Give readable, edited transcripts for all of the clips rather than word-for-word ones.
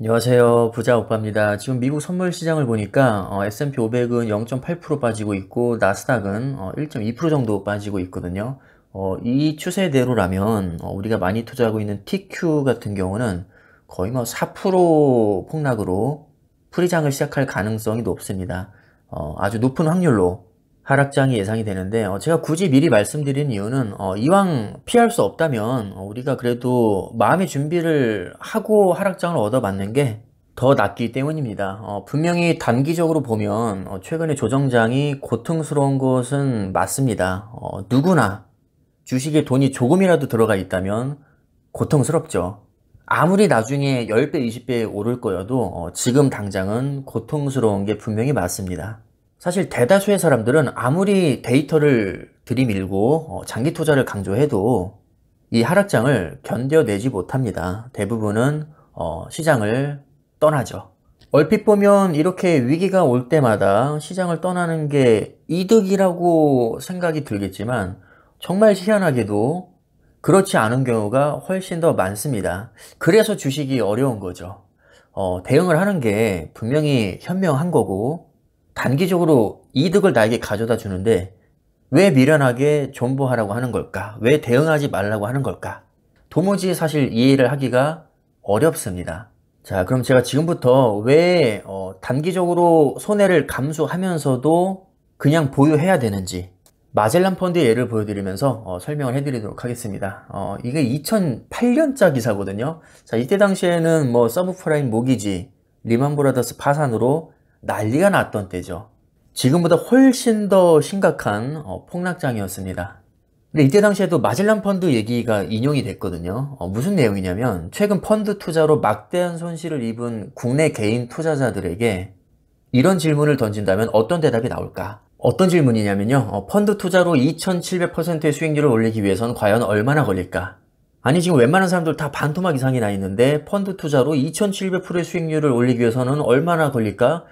안녕하세요. 부자 오빠입니다. 지금 미국 선물 시장을 보니까 S&P 500은 0.8% 빠지고 있고 나스닥은 1.2% 정도 빠지고 있거든요. 이 추세대로라면 우리가 많이 투자하고 있는 TQ 같은 경우는 거의 뭐 4% 폭락으로 풀이장을 시작할 가능성이 높습니다. 아주 높은 확률로 하락장이 예상이 되는데 제가 굳이 미리 말씀드린 이유는 이왕 피할 수 없다면 우리가 그래도 마음의 준비를 하고 하락장을 얻어맞는 게 더 낫기 때문입니다. 분명히 단기적으로 보면 최근에 조정장이 고통스러운 것은 맞습니다. 누구나 주식에 돈이 조금이라도 들어가 있다면 고통스럽죠. 아무리 나중에 10배, 20배 오를 거여도 지금 당장은 고통스러운 게 분명히 맞습니다. 사실 대다수의 사람들은 아무리 데이터를 들이밀고 장기 투자를 강조해도 이 하락장을 견뎌내지 못합니다. 대부분은 시장을 떠나죠. 얼핏 보면 이렇게 위기가 올 때마다 시장을 떠나는 게 이득이라고 생각이 들겠지만 정말 희한하게도 그렇지 않은 경우가 훨씬 더 많습니다. 그래서 주식이 어려운 거죠. 대응을 하는 게 분명히 현명한 거고 단기적으로 이득을 나에게 가져다 주는데 왜 미련하게 존버하라고 하는 걸까? 왜 대응하지 말라고 하는 걸까? 도무지 사실 이해를 하기가 어렵습니다. 자, 그럼 제가 지금부터 왜 단기적으로 손해를 감수하면서도 그냥 보유해야 되는지 마젤란 펀드의 예를 보여드리면서 설명을 해드리도록 하겠습니다. 이게 2008년자 기사거든요. 자, 이때 당시에는 뭐 서브프라임 모기지, 리먼브라더스 파산으로 난리가 났던 때죠. 지금보다 훨씬 더 심각한 폭락장이었습니다. 근데 이때 당시에도 마젤란 펀드 얘기가 인용이 됐거든요. 무슨 내용이냐면 최근 펀드 투자로 막대한 손실을 입은 국내 개인 투자자들에게 이런 질문을 던진다면 어떤 대답이 나올까? 어떤 질문이냐면요. 펀드 투자로 2700%의 수익률을 올리기 위해서는 과연 얼마나 걸릴까? 아니 지금 웬만한 사람들 다 반토막 이상이 나 있는데 펀드 투자로 2700%의 수익률을 올리기 위해서는 얼마나 걸릴까?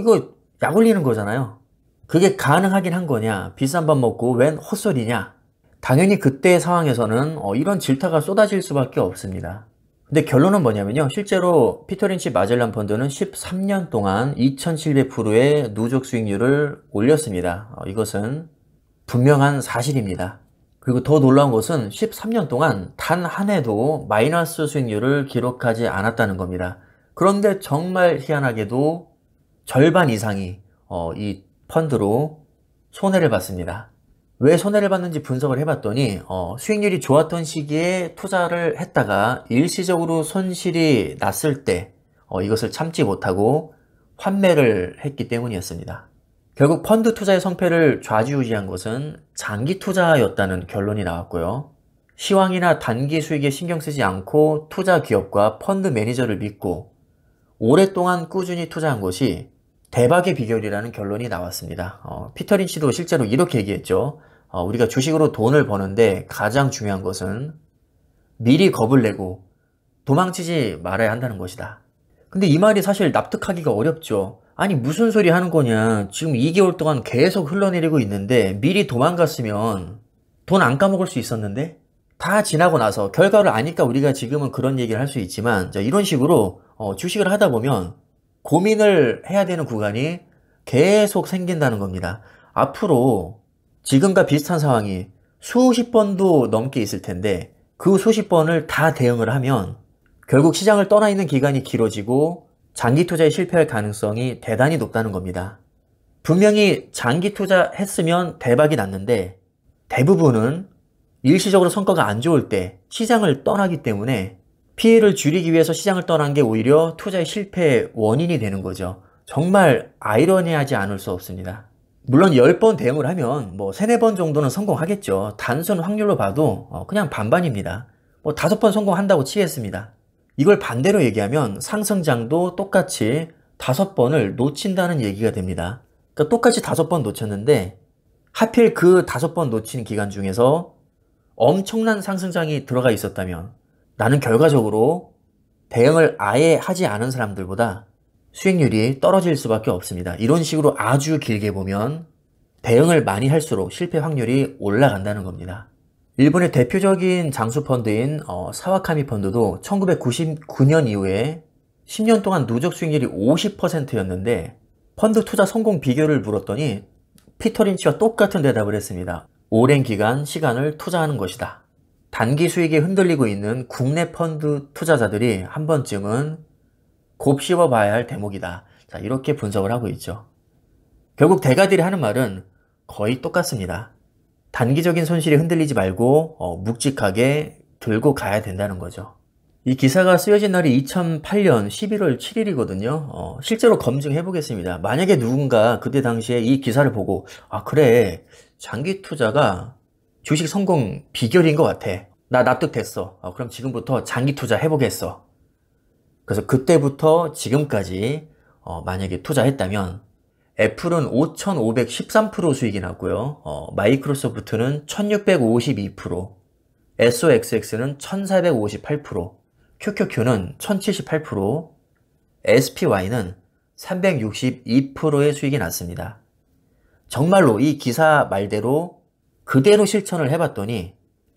이거 약 올리는 거잖아요. 그게 가능하긴 한 거냐? 비싼 밥 먹고 웬 헛소리냐? 당연히 그때의 상황에서는 이런 질타가 쏟아질 수밖에 없습니다. 근데 결론은 뭐냐면요. 실제로 피터 린치 마젤란 펀드는 13년 동안 2700%의 누적 수익률을 올렸습니다. 이것은 분명한 사실입니다. 그리고 더 놀라운 것은 13년 동안 단 한 해도 마이너스 수익률을 기록하지 않았다는 겁니다. 그런데 정말 희한하게도 절반 이상이 이 펀드로 손해를 봤습니다. 왜 손해를 봤는지 분석을 해봤더니 수익률이 좋았던 시기에 투자를 했다가 일시적으로 손실이 났을 때 이것을 참지 못하고 환매를 했기 때문이었습니다. 결국 펀드 투자의 성패를 좌지우지한 것은 장기 투자였다는 결론이 나왔고요. 시황이나 단기 수익에 신경 쓰지 않고 투자 기업과 펀드 매니저를 믿고 오랫동안 꾸준히 투자한 것이 대박의 비결이라는 결론이 나왔습니다. 피터 린치도 실제로 이렇게 얘기했죠. 우리가 주식으로 돈을 버는데 가장 중요한 것은 미리 겁을 내고 도망치지 말아야 한다는 것이다. 근데 이 말이 사실 납득하기가 어렵죠. 아니 무슨 소리 하는 거냐. 지금 2개월 동안 계속 흘러내리고 있는데 미리 도망갔으면 돈 안 까먹을 수 있었는데 다 지나고 나서 결과를 아니까 우리가 지금은 그런 얘기를 할 수 있지만 이런 식으로 주식을 하다 보면 고민을 해야 되는 구간이 계속 생긴다는 겁니다. 앞으로 지금과 비슷한 상황이 수십 번도 넘게 있을 텐데 그 수십 번을 다 대응을 하면 결국 시장을 떠나 있는 기간이 길어지고 장기 투자에 실패할 가능성이 대단히 높다는 겁니다. 분명히 장기 투자했으면 대박이 났는데 대부분은 일시적으로 성과가 안 좋을 때 시장을 떠나기 때문에 피해를 줄이기 위해서 시장을 떠난 게 오히려 투자의 실패의 원인이 되는 거죠. 정말 아이러니하지 않을 수 없습니다. 물론 10번 대응을 하면 뭐 3, 4번 정도는 성공하겠죠. 단순 확률로 봐도 그냥 반반입니다. 뭐 5번 성공한다고 치겠습니다. 이걸 반대로 얘기하면 상승장도 똑같이 5번을 놓친다는 얘기가 됩니다. 그러니까 똑같이 5번 놓쳤는데 하필 그 5번 놓친 기간 중에서 엄청난 상승장이 들어가 있었다면 나는 결과적으로 대응을 아예 하지 않은 사람들보다 수익률이 떨어질 수밖에 없습니다. 이런 식으로 아주 길게 보면 대응을 많이 할수록 실패 확률이 올라간다는 겁니다. 일본의 대표적인 장수 펀드인 사와카미 펀드도 1999년 이후에 10년 동안 누적 수익률이 50%였는데 펀드 투자 성공 비결을 물었더니 피터 린치와 똑같은 대답을 했습니다. 오랜 기간 시간을 투자하는 것이다. 단기 수익에 흔들리고 있는 국내 펀드 투자자들이 한 번쯤은 곱씹어 봐야 할 대목이다. 자, 이렇게 분석을 하고 있죠. 결국 대가들이 하는 말은 거의 똑같습니다. 단기적인 손실에 흔들리지 말고 묵직하게 들고 가야 된다는 거죠. 이 기사가 쓰여진 날이 2008년 11월 7일이거든요. 실제로 검증해 보겠습니다. 만약에 누군가 그때 당시에 이 기사를 보고 아 그래 장기 투자가 주식 성공 비결인 것 같아. 나 납득됐어. 그럼 지금부터 장기 투자 해보겠어. 그래서 그때부터 지금까지 만약에 투자했다면 애플은 5,513% 수익이 났고요. 마이크로소프트는 1,652%, SOXX는 1,458%, QQQ는 1,078%, SPY는 362%의 수익이 났습니다. 정말로 이 기사 말대로 그대로 실천을 해봤더니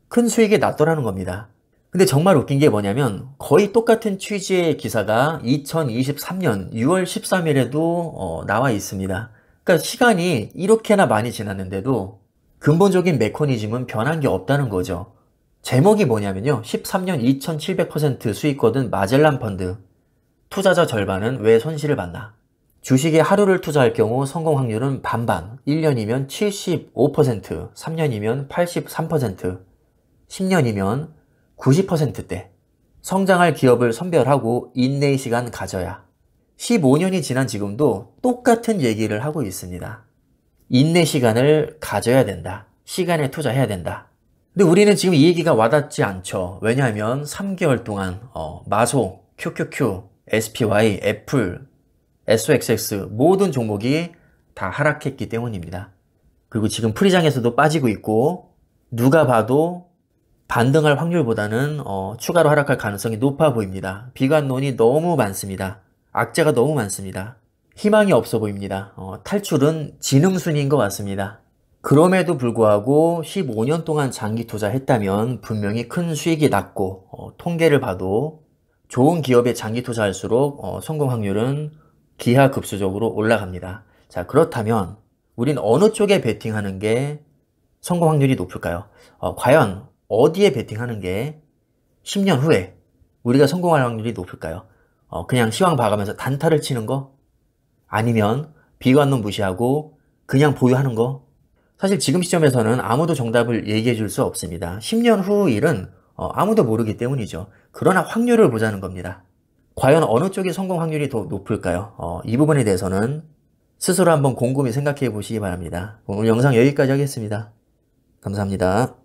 큰 수익이 났더라는 겁니다. 근데 정말 웃긴 게 뭐냐면 거의 똑같은 취지의 기사가 2023년 6월 13일에도 나와 있습니다. 그러니까 시간이 이렇게나 많이 지났는데도 근본적인 메커니즘은 변한 게 없다는 거죠. 제목이 뭐냐면요. 13년 2700% 수익 거둔 마젤란 펀드. 투자자 절반은 왜 손실을 봤나? 주식에 하루를 투자할 경우 성공 확률은 반반. 1년이면 75%, 3년이면 83%, 10년이면 90%대. 성장할 기업을 선별하고 인내의 시간 가져야. 15년이 지난 지금도 똑같은 얘기를 하고 있습니다. 인내 시간을 가져야 된다. 시간에 투자해야 된다. 근데 우리는 지금 이 얘기가 와닿지 않죠. 왜냐하면 3개월 동안 마소, QQQ, SPY, 애플, SOXX 모든 종목이 다 하락했기 때문입니다. 그리고 지금 프리장에서도 빠지고 있고 누가 봐도 반등할 확률보다는 추가로 하락할 가능성이 높아 보입니다. 비관론이 너무 많습니다. 악재가 너무 많습니다. 희망이 없어 보입니다. 탈출은 지능순위인 것 같습니다. 그럼에도 불구하고 15년 동안 장기 투자했다면 분명히 큰 수익이 났고 통계를 봐도 좋은 기업에 장기 투자할수록 성공 확률은 기하급수적으로 올라갑니다. 자, 그렇다면 우린 어느 쪽에 베팅하는 게 성공 확률이 높을까요? 과연 어디에 베팅하는 게 10년 후에 우리가 성공할 확률이 높을까요? 그냥 시황 봐가면서 단타를 치는 거? 아니면 비관론 무시하고 그냥 보유하는 거? 사실 지금 시점에서는 아무도 정답을 얘기해 줄 수 없습니다. 10년 후 일은 아무도 모르기 때문이죠. 그러나 확률을 보자는 겁니다. 과연 어느 쪽이 성공 확률이 더 높을까요? 이 부분에 대해서는 스스로 한번 곰곰이 생각해 보시기 바랍니다. 오늘 영상 여기까지 하겠습니다. 감사합니다.